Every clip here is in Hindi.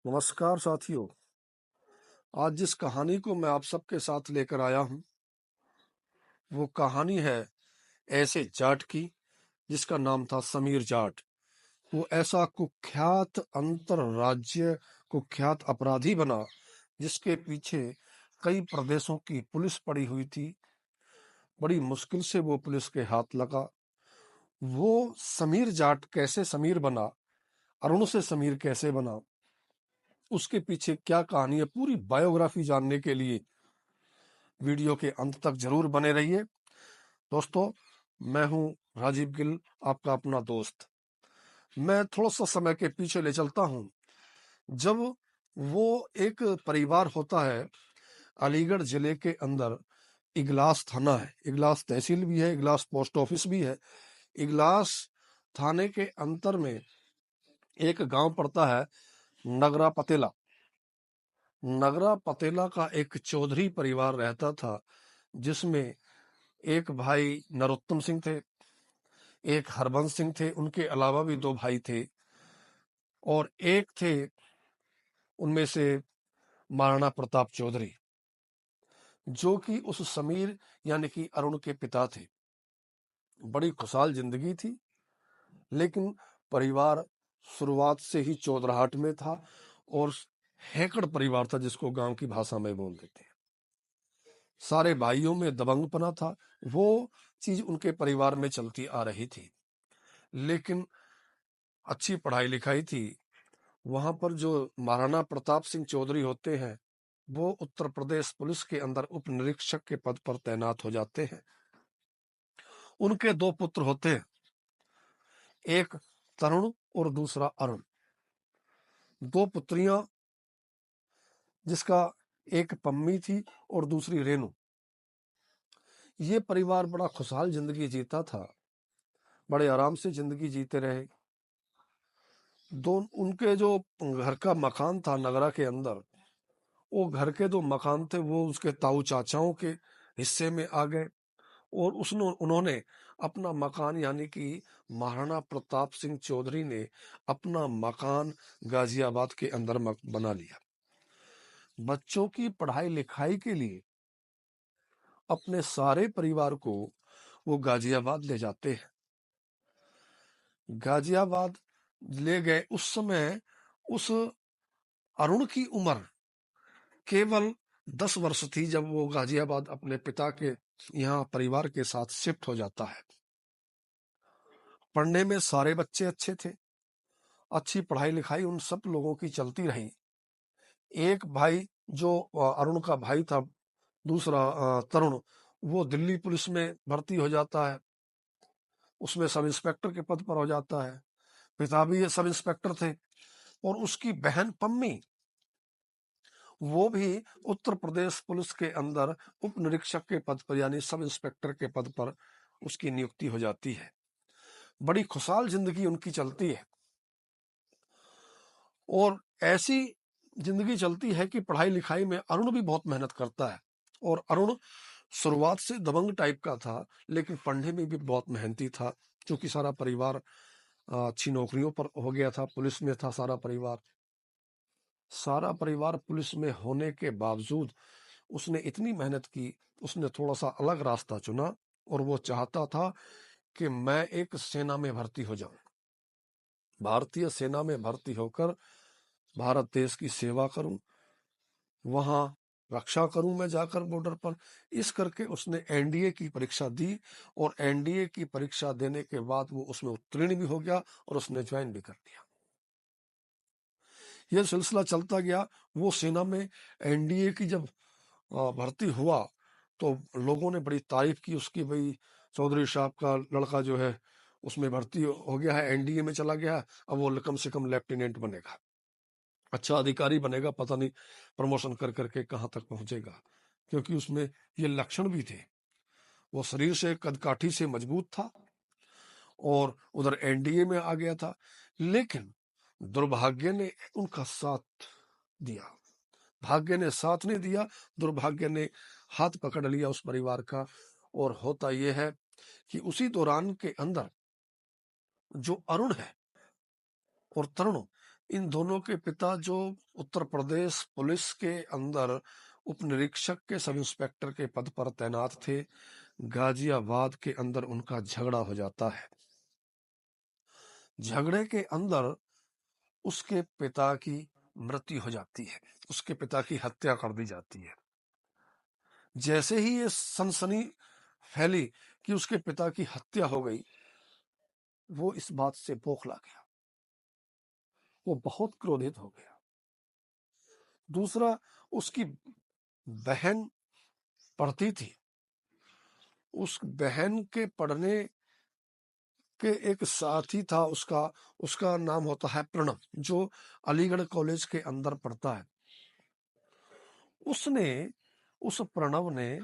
नमस्कार साथियों। आज जिस कहानी को मैं आप सबके साथ लेकर आया हूँ वो कहानी है ऐसे जाट की जिसका नाम था समीर जाट। वो ऐसा कुख्यात अंतरराज्य कुख्यात अपराधी बना जिसके पीछे कई प्रदेशों की पुलिस पड़ी हुई थी। बड़ी मुश्किल से वो पुलिस के हाथ लगा। वो समीर जाट कैसे समीर बना, अरुण से समीर कैसे बना, उसके पीछे क्या कहानी है, पूरी बायोग्राफी जानने के लिए वीडियो के अंत तक जरूर बने रहिए। दोस्तों, मैं हूं राजीव गिल, आपका अपना दोस्त। मैं थोड़ा सा समय के पीछे ले चलता हूं, जब वो एक परिवार होता है। अलीगढ़ जिले के अंदर इगलास थाना है, इगलास तहसील भी है, इगलास पोस्ट ऑफिस भी है। इगलास थाने के अंतर में एक गांव पड़ता है नगरा पतेला। नगरा पतेला का एक चौधरी परिवार रहता था, जिसमें एक भाई नरोत्तम सिंह थे, एक हरबंस सिंह थे, उनके अलावा भी दो भाई थे, और एक थे उनमें से महाराणा प्रताप चौधरी, जो कि उस समीर यानी कि अरुण के पिता थे। बड़ी खुशहाल जिंदगी थी, लेकिन परिवार शुरुआत से ही चौधराहट में था और हैकड़ परिवार था, जिसको गांव की भाषा में बोल देते हैं। सारे भाइयों में दबंगपना था, वो चीज उनके परिवार में चलती आ रही थी। लेकिन अच्छी पढ़ाई लिखाई थी। वहां पर जो महाराणा प्रताप सिंह चौधरी होते हैं, वो उत्तर प्रदेश पुलिस के अंदर उप निरीक्षक के पद पर तैनात हो जाते हैं। उनके दो पुत्र होते हैं, एक तरुण और दूसरा अरुण। दो पुत्रियां, जिसका एक पम्मी थी और दूसरी रेणु। ये परिवार बड़ा खुशहाल जिंदगी जीता था, बड़े आराम से जिंदगी जीते रहे। दो उनके जो घर का मकान था नगरा के अंदर, वो घर के दो मकान थे, वो उसके ताऊ चाचाओं के हिस्से में आ गए। और उन्होंने अपना मकान यानी कि महाराणा प्रताप सिंह चौधरी ने अपना मकान गाजियाबाद के अंदर बना लिया। बच्चों की पढ़ाई लिखाई के लिए अपने सारे परिवार को वो गाजियाबाद ले जाते हैं। गाजियाबाद ले गए। उस समय उस अरुण की उम्र केवल 10 वर्ष थी, जब वो गाजियाबाद अपने पिता के यहाँ परिवार के साथ शिफ्ट हो जाता है। पढ़ने में सारे बच्चे अच्छे थे, अच्छी पढ़ाई लिखाई उन सब लोगों की चलती रही। एक भाई जो अरुण का भाई था, दूसरा तरुण, वो दिल्ली पुलिस में भर्ती हो जाता है, उसमें सब इंस्पेक्टर के पद पर हो जाता है। पिता भी ये सब इंस्पेक्टर थे। और उसकी बहन पम्मी, वो भी उत्तर प्रदेश पुलिस के अंदर उप निरीक्षक के पद पर यानी सब इंस्पेक्टर के पद पर उसकी नियुक्ति हो जाती है। बड़ी खुशहाल जिंदगी उनकी चलती है। और ऐसी जिंदगी चलती है कि पढ़ाई लिखाई में अरुण भी बहुत मेहनत करता है। और अरुण शुरुआत से दबंग टाइप का था, लेकिन पढ़ने में भी बहुत मेहनती था। क्योंकि सारा परिवार अच्छी नौकरियों पर हो गया था, पुलिस में था सारा परिवार पुलिस में होने के बावजूद उसने इतनी मेहनत की। उसने थोड़ा सा अलग रास्ता चुना, और वो चाहता था कि मैं एक सेना में भर्ती हो जाऊं, भारतीय सेना में भर्ती होकर भारत देश की सेवा करूं, वहां रक्षा करूं मैं जाकर बॉर्डर पर। इस करके उसने एनडीए की परीक्षा दी, और एनडीए की परीक्षा देने के बाद वो उसमें उत्तीर्ण भी हो गया और उसने ज्वाइन भी कर दिया। यह सिलसिला चलता गया। वो सेना में एनडीए की जब भर्ती हुआ, तो लोगों ने बड़ी तारीफ की उसकी, भाई चौधरी साहब का लड़का जो है उसमें भर्ती हो गया है, एनडीए में चला गया है, अब वो कम से कम लेफ्टिनेंट बनेगा, अच्छा अधिकारी बनेगा, पता नहीं प्रमोशन कर करके कहाँ तक पहुंचेगा। क्योंकि उसमें ये लक्षण भी थे। वो शरीर से कदकाठी से मजबूत था और उधर एनडीए में आ गया था। लेकिन दुर्भाग्य ने उनका साथ दिया, भाग्य ने साथ नहीं दिया, दुर्भाग्य ने हाथ पकड़ लिया उस परिवार का। और होता यह है कि उसी दौरान के अंदर जो अरुण है और तरुण, इन दोनों के पिता जो उत्तर प्रदेश पुलिस के अंदर उप निरीक्षक के सब इंस्पेक्टर के पद पर तैनात थे, गाजियाबाद के अंदर उनका झगड़ा हो जाता है। झगड़े के अंदर उसके पिता की मृत्यु हो जाती है, उसके पिता की हत्या कर दी जाती है। जैसे ही ये सनसनी फैली कि उसके पिता की हत्या हो गई, वो इस बात से बौखला गया, वो बहुत क्रोधित हो गया। दूसरा, उसकी बहन पढ़ती थी, उस बहन के पढ़ने के एक साथी था उसका, उसका नाम होता है प्रणव, जो अलीगढ़ कॉलेज के अंदर पढ़ता है। उस प्रणव ने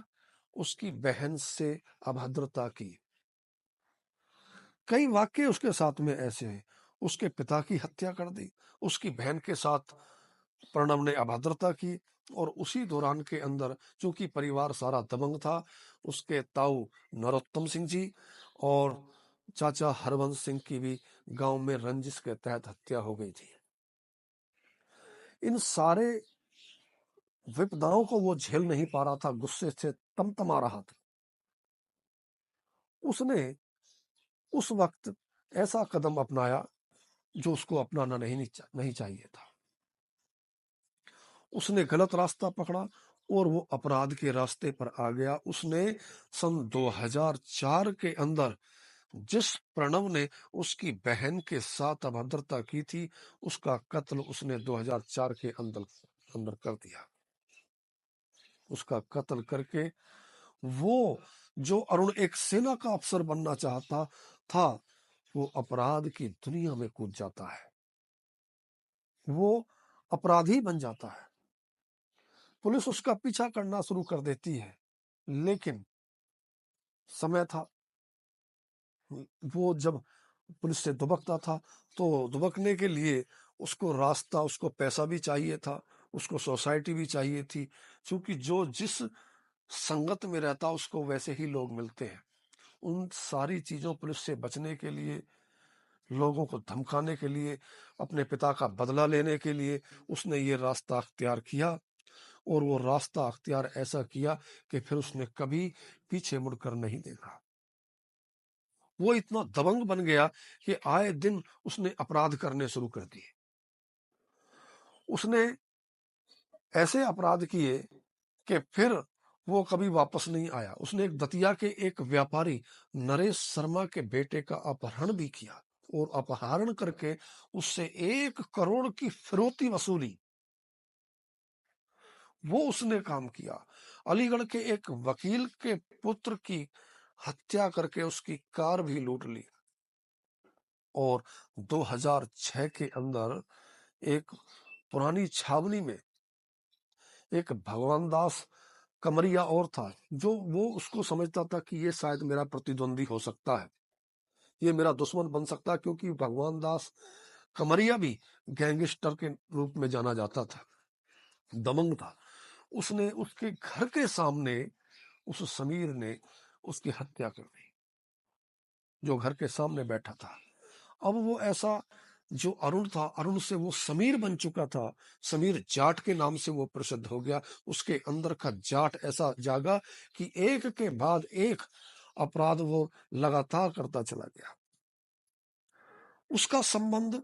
उसकी बहन से अभद्रता की। कई वाक्य उसके साथ में ऐसे हैं, उसके पिता की हत्या कर दी, उसकी बहन के साथ प्रणव ने अभद्रता की, और उसी दौरान के अंदर चूंकि परिवार सारा दबंग था, उसके ताऊ नरोत्तम सिंह जी और चाचा हरवंश सिंह की भी गांव में रंजिश के तहत हत्या हो गई थी। इन सारे विपदाओं को वो झेल नहीं पा रहा था, गुस्से से तमतमा रहा था। उसने उस वक्त ऐसा कदम अपनाया जो उसको अपनाना नहीं चाहिए था। उसने गलत रास्ता पकड़ा और वो अपराध के रास्ते पर आ गया। उसने सन 2004 के अंदर जिस प्रणव ने उसकी बहन के साथ अभद्रता की थी, उसका कत्ल उसने 2004 के अंदर अंदर कर दिया। उसका कत्ल करके वो जो अरुण एक सेना का अफसर बनना चाहता था, वो अपराध की दुनिया में कूद जाता है, वो अपराधी बन जाता है। पुलिस उसका पीछा करना शुरू कर देती है, लेकिन समय था, वो जब पुलिस से दुबकता था तो दुबकने के लिए उसको रास्ता, उसको पैसा भी चाहिए था, उसको सोसाइटी भी चाहिए थी, क्योंकि जो जिस संगत में रहता उसको वैसे ही लोग मिलते हैं। उन सारी चीजों, पुलिस से बचने के लिए, लोगों को धमकाने के लिए, अपने पिता का बदला लेने के लिए उसने ये रास्ता अख्तियार किया, और वो रास्ता अख्तियार ऐसा किया कि फिर उसने कभी पीछे मुड़कर नहीं देखा। वो इतना दबंग बन गया कि आए दिन उसने अपराध करने शुरू कर दिए। उसने ऐसे अपराध किए कि फिर वो कभी वापस नहीं आया। उसने एक दतिया के एक व्यापारी नरेश शर्मा के बेटे का अपहरण भी किया, और अपहरण करके उससे 1 करोड़ की फिरौती वसूली। वो उसने काम किया। अलीगढ़ के एक वकील के पुत्र की हत्या करके उसकी कार भी लूट ली। और 2006 के अंदर एक पुरानी छावनी में एक भगवान दास कमरिया और था, जो वो उसको समझता था कि ये शायद मेरा प्रतिद्वंदी हो सकता है, ये मेरा दुश्मन बन सकता है, क्योंकि भगवान दास कमरिया भी गैंगस्टर के रूप में जाना जाता था, दबंग था। उसने उसके घर के सामने, उस समीर ने उसकी हत्या कर दी, जो घर के सामने बैठा था। अब वो ऐसा, जो अरुण था, अरुण से वो समीर बन चुका था, समीर जाट के नाम से वो प्रसिद्ध हो गया। उसके अंदर का जाट ऐसा जागा कि एक के बाद एक अपराध वो लगातार करता चला गया। उसका संबंध,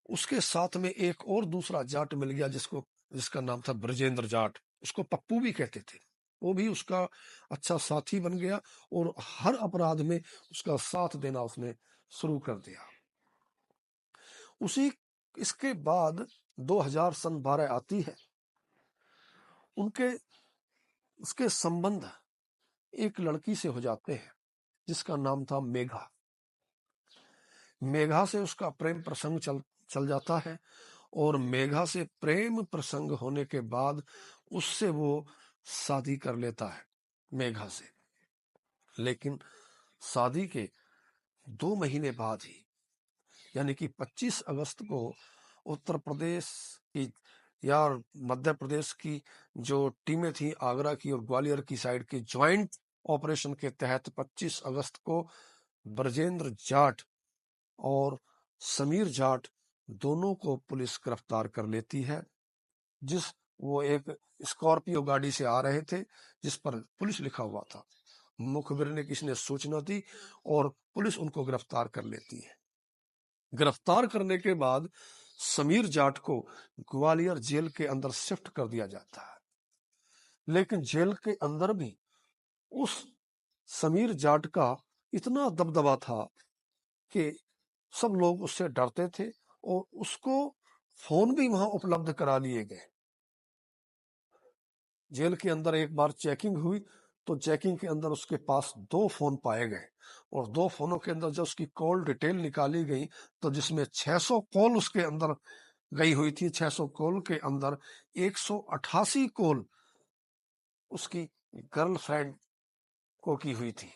उसके साथ में एक और दूसरा जाट मिल गया, जिसका नाम था ब्रजेंद्र जाट, उसको पप्पू भी कहते थे। वो भी उसका अच्छा साथी बन गया, और हर अपराध में उसका साथ देना उसने शुरू कर दिया। उसी इसके बाद 2000 सन 12 आती है। उनके उसके संबंध एक लड़की से हो जाते हैं, जिसका नाम था मेघा। मेघा से उसका प्रेम प्रसंग चल जाता है, और मेघा से प्रेम प्रसंग होने के बाद उससे वो शादी कर लेता है, मेघा से। लेकिन शादी के 2 महीने बाद ही, यानी कि 25 अगस्त को उत्तर प्रदेश की या मध्य प्रदेश की जो टीमें थी, आगरा की और ग्वालियर की साइड के ज्वाइंट ऑपरेशन के तहत 25 अगस्त को ब्रजेंद्र जाट और समीर जाट दोनों को पुलिस गिरफ्तार कर लेती है। वो एक स्कॉर्पियो गाड़ी से आ रहे थे जिस पर पुलिस लिखा हुआ था। मुखबिर ने किसी ने सूचना दी और पुलिस उनको गिरफ्तार कर लेती है। गिरफ्तार करने के बाद समीर जाट को ग्वालियर जेल के अंदर शिफ्ट कर दिया जाता है। लेकिन जेल के अंदर भी उस समीर जाट का इतना दबदबा था कि सब लोग उससे डरते थे और उसको फोन भी वहां उपलब्ध करा लिए गए। जेल के अंदर एक बार चेकिंग हुई तो चेकिंग के अंदर उसके पास 2 फोन पाए गए और 2 फोनों के अंदर जब उसकी कॉल डिटेल निकाली गई तो जिसमें 600 कॉल उसके अंदर गई हुई थी, 600 कॉल के अंदर 188 कॉल उसकी गर्लफ्रेंड को की हुई थी।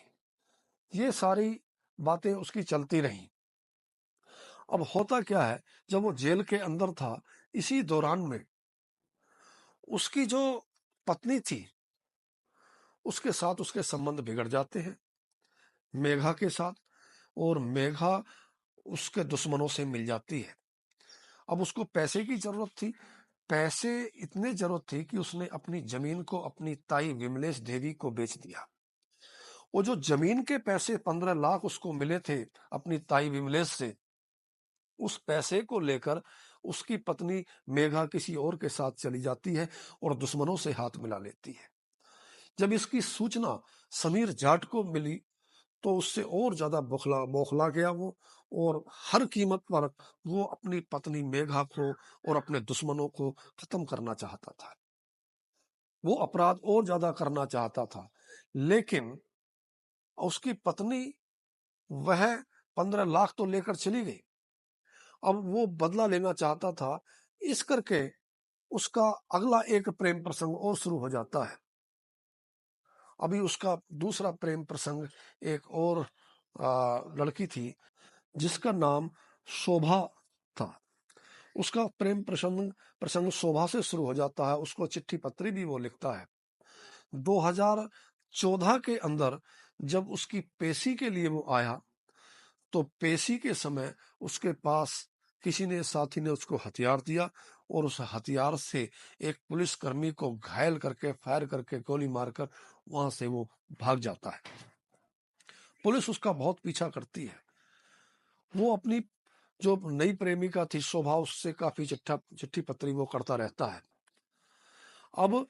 ये सारी बातें उसकी चलती रहीं। अब होता क्या है, जब वो जेल के अंदर था इसी दौरान में उसकी जो पत्नी थी उसके साथ उसके संबंध बिगड़ जाते हैं, मेघा के साथ। और मेघा उसके दुश्मनों से मिल जाती है। अब उसको पैसे की जरूरत थी। पैसे इतने जरूरत थी कि उसने अपनी जमीन को अपनी ताई विमलेश देवी को बेच दिया। वो जो जमीन के पैसे 15 लाख उसको मिले थे अपनी ताई विमलेश से, उस पैसे को लेकर उसकी पत्नी मेघा किसी और के साथ चली जाती है और दुश्मनों से हाथ मिला लेती है। जब इसकी सूचना समीर जाट को मिली तो उससे और ज्यादा बौखला गया वो, और हर कीमत पर वो अपनी पत्नी मेघा को और अपने दुश्मनों को खत्म करना चाहता था। वो अपराध और ज्यादा करना चाहता था। लेकिन उसकी पत्नी, वह 15 लाख तो लेकर चली गई, अब वो बदला लेना चाहता था। इस करके उसका अगला एक प्रेम प्रसंग और शुरू हो जाता है। अभी उसका दूसरा प्रेम प्रसंग एक और लड़की थी जिसका नाम शोभा था। उसका प्रेम प्रसंग प्रसंग शोभा से शुरू हो जाता है। उसको चिट्ठी पत्री भी वो लिखता है। 2014 के अंदर जब उसकी पेशी के लिए वो आया तो पेशी के समय उसके पास किसी ने, साथी ने उसको हथियार दिया और उस हथियार से एक पुलिसकर्मी को घायल करके, फायर करके, गोली मारकर वहां से वो भाग जाता है। पुलिस उसका बहुत पीछा करती है। वो अपनी जो नई प्रेमिका थी शोभा, उससे काफी चिट्ठी पत्री वो करता रहता है। अब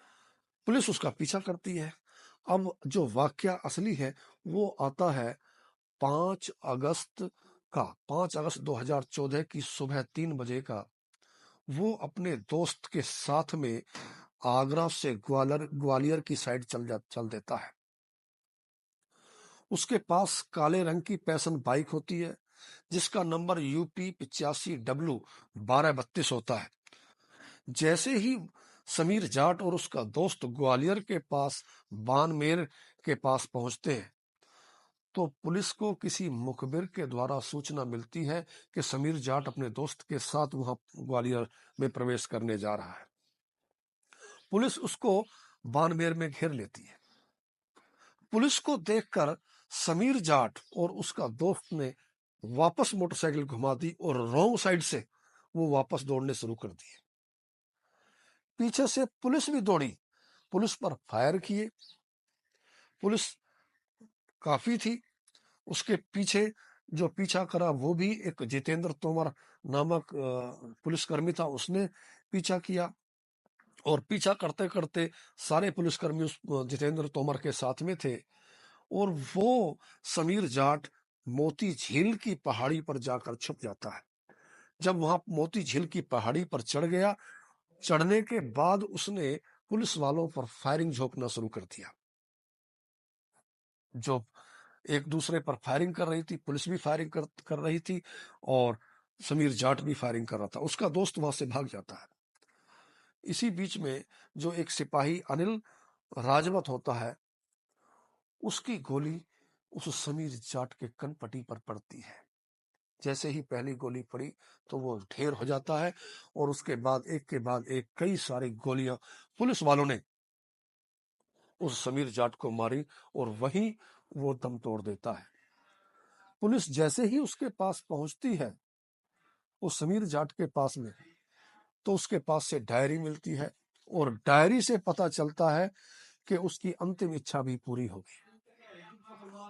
पुलिस उसका पीछा करती है। अब जो वाक्या असली है वो आता है 5 अगस्त का, 5 अगस्त 2014 की सुबह 3 बजे का। वो अपने दोस्त के साथ में आगरा से ग्वालियर की साइड चल देता है। उसके पास काले रंग की पैशन बाइक होती है जिसका नंबर यूपी 85W1232 होता है। जैसे ही समीर जाट और उसका दोस्त ग्वालियर के पास बानमेर के पास पहुंचते हैं तो पुलिस को किसी मुखबिर के द्वारा सूचना मिलती है कि समीर जाट अपने दोस्त के साथ वहां ग्वालियर में प्रवेश करने जा रहा है। पुलिस उसको बानमेर में घेर लेती है। पुलिस को देखकर समीर जाट और उसका दोस्त ने वापस मोटरसाइकिल घुमा दी और रॉन्ग साइड से वो वापस दौड़ने शुरू कर दिए। पीछे से पुलिस भी दौड़ी, पुलिस पर फायर किए। पुलिस काफी थी, उसके पीछे जो पीछा करा वो भी एक जितेंद्र तोमर नामक पुलिसकर्मी था, उसने पीछा किया। और पीछा करते करते सारे पुलिसकर्मी उस जितेंद्र तोमर के साथ में थे और वो समीर जाट मोती झील की पहाड़ी पर जाकर छुप जाता है। जब वहां मोती झील की पहाड़ी पर चढ़ गया, चढ़ने के बाद उसने पुलिस वालों पर फायरिंग झोंकना शुरू कर दिया। जो एक दूसरे पर फायरिंग कर रही थी, पुलिस भी फायरिंग कर रही थी और समीर जाट भी फायरिंग कर रहा था। उसका दोस्त वहां से भाग जाता है। इसी बीच में जो एक सिपाही अनिल राजवत होता है, उसकी गोली उस समीर जाट के कनपटी पर पड़ती है। जैसे ही पहली गोली पड़ी तो वो ढेर हो जाता है और उसके बाद एक के बाद एक कई सारी गोलियां पुलिस वालों ने उस समीर जाट को मारी और वहीं वो दम तोड़ देता है। पुलिस जैसे ही उसके पास पहुंचती है वो समीर जाट के पास में, तो उसके पास से डायरी मिलती है और डायरी से पता चलता है कि उसकी अंतिम इच्छा भी पूरी होगी।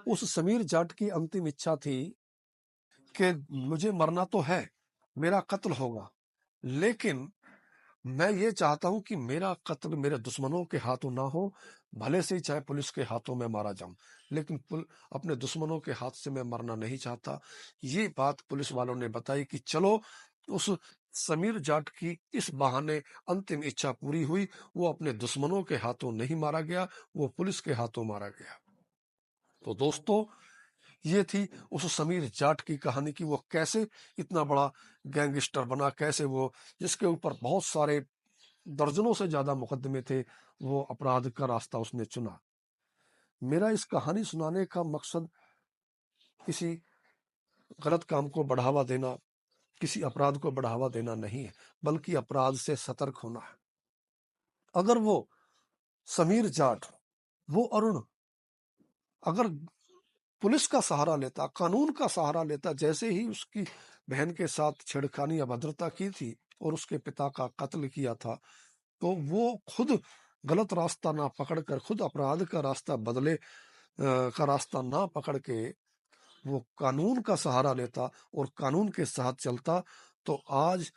उस समीर जाट की अंतिम इच्छा थी कि मुझे मरना तो है, मेरा कत्ल होगा, लेकिन मैं ये चाहता हूं कि मेरा कत्ल मेरे दुश्मनों के हाथों ना हो, भले से ही चाहे पुलिस के हाथों में मारा जाऊं, लेकिन अपने दुश्मनों के हाथ से मैं मरना नहीं चाहता। ये बात पुलिस वालों ने बताई कि चलो, उस समीर जाट की इस बहाने अंतिम इच्छा पूरी हुई। वो अपने दुश्मनों के हाथों नहीं मारा गया, वो पुलिस के हाथों मारा गया। तो दोस्तों, ये थी उस समीर जाट की कहानी की वो कैसे इतना बड़ा गैंगस्टर बना, कैसे वो जिसके ऊपर बहुत सारे दर्जनों से ज्यादा मुकदमे थे, वो अपराध का रास्ता उसने चुना। मेरा इस कहानी सुनाने का मकसद किसी गलत काम को बढ़ावा देना, किसी अपराध को बढ़ावा देना नहीं है, बल्कि अपराध से सतर्क होना है। अगर वो समीर जाट, वो अरुण, अगर पुलिस का सहारा लेता, कानून का सहारा लेता, जैसे ही उसकी बहन के साथ छेड़खानी अभद्रता की थी और उसके पिता का कत्ल किया था, तो वो खुद गलत रास्ता ना पकड़कर, खुद अपराध का रास्ता का रास्ता ना पकड़ के वो कानून का सहारा लेता और कानून के साथ चलता, तो आज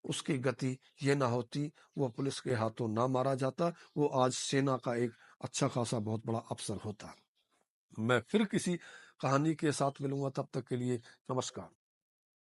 उसकी गति ये ना होती, वो पुलिस के हाथों ना मारा जाता, वो आज सेना का एक अच्छा खासा बहुत बड़ा अफसर होता। मैं फिर किसी कहानी के साथ मिलूंगा, तब तक के लिए नमस्कार।